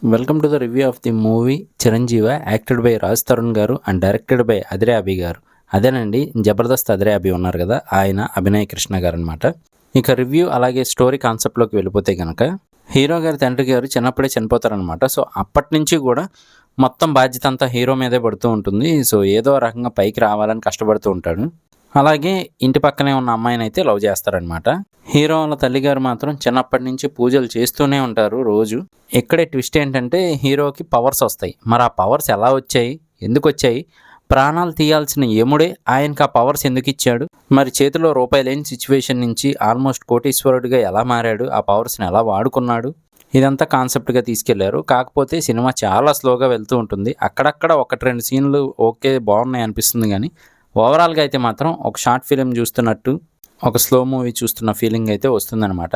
Welcome to the review of the movie Chiranjeeva, acted by Raj Tarun గారు and directed by అదిరే అభి గారు. అదేనండి, జబర్దస్త్ అదిరే అభి ఉన్నారు కదా, ఆయన అభినయ్ కృష్ణ గారు అనమాట. ఇక రివ్యూ అలాగే స్టోరీ కాన్సెప్ట్లోకి వెళ్ళిపోతే కనుక, హీరో గారి తండ్రి గారు చిన్నప్పుడే చనిపోతారనమాట. సో అప్పటి నుంచి కూడా మొత్తం బాధ్యత అంతా హీరో మీదే పడుతూ ఉంటుంది. సో ఏదో రకంగా పైకి రావాలని కష్టపడుతూ ఉంటాడు. అలాగే ఇంటి పక్కనే ఉన్న అమ్మాయిని అయితే లవ్ చేస్తారనమాట. హీరో వాళ్ళ తల్లిగారు మాత్రం చిన్నప్పటి నుంచి పూజలు చేస్తూనే ఉంటారు రోజు. ఇక్కడే ట్విస్ట్ ఏంటంటే, హీరోకి పవర్స్ వస్తాయి. మరి ఆ పవర్స్ ఎలా వచ్చాయి, ఎందుకు వచ్చాయి, ప్రాణాలు తీయాల్సిన యముడే ఆయనకు ఆ పవర్స్ ఎందుకు ఇచ్చాడు, మరి చేతిలో రూపాయి లేని సిచ్యువేషన్ నుంచి ఆల్మోస్ట్ కోటీశ్వరుడిగా ఎలా మారాడు, ఆ పవర్స్ని ఎలా వాడుకున్నాడు, ఇదంతా కాన్సెప్ట్గా తీసుకెళ్లారు. కాకపోతే సినిమా చాలా స్లోగా వెళ్తూ ఉంటుంది. అక్కడక్కడ ఒకటి రెండు సీన్లు ఓకే బాగున్నాయి అనిపిస్తుంది, కానీ ఓవరాల్గా అయితే మాత్రం ఒక షార్ట్ ఫిలిం చూస్తున్నట్టు, ఒక స్లో మూవీ చూస్తున్న ఫీలింగ్ అయితే వస్తుందన్నమాట.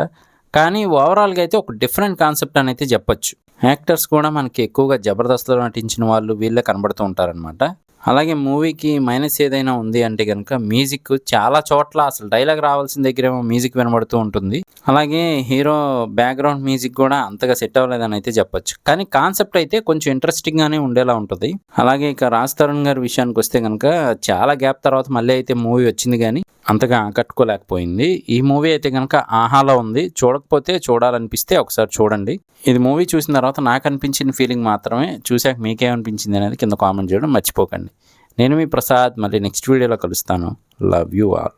కానీ ఓవరాల్గా అయితే ఒక డిఫరెంట్ కాన్సెప్ట్ అని అయితే చెప్పొచ్చు. యాక్టర్స్ కూడా మనకి ఎక్కువగా జబర్దస్త్లో నటించిన వాళ్ళు వీళ్ళే కనబడుతూ ఉంటారనమాట. అలాగే మూవీకి మైనస్ ఏదైనా ఉంది అంటే కనుక, మ్యూజిక్ చాలా చోట్ల అసలు డైలాగ్ రావాల్సిన దగ్గరేమో మ్యూజిక్ వినబడుతూ ఉంటుంది. అలాగే హీరో బ్యాక్గ్రౌండ్ మ్యూజిక్ కూడా అంతగా సెట్ అవ్వలేదని అయితే చెప్పొచ్చు. కానీ కాన్సెప్ట్ అయితే కొంచెం ఇంట్రెస్టింగ్గానే ఉండేలా ఉంటుంది. అలాగే ఇక రాజ్ తరుణ్ గారి విషయానికి వస్తే కనుక, చాలా గ్యాప్ తర్వాత మళ్ళీ అయితే మూవీ వచ్చింది, కానీ అంతగా ఆకట్టుకోలేకపోయింది. ఈ మూవీ అయితే కనుక ఆహాలో ఉంది. చూడకపోతే చూడాలనిపిస్తే ఒకసారి చూడండి. ఇది మూవీ చూసిన తర్వాత నాకు అనిపించిన ఫీలింగ్ మాత్రమే. చూశాక మీకేమనిపించింది అనేది కింద కామెంట్ చేయడం మర్చిపోకండి. నేను మీ ప్రసాద్, మళ్ళీ నెక్స్ట్ వీడియోలో కలుస్తాను. Love you all.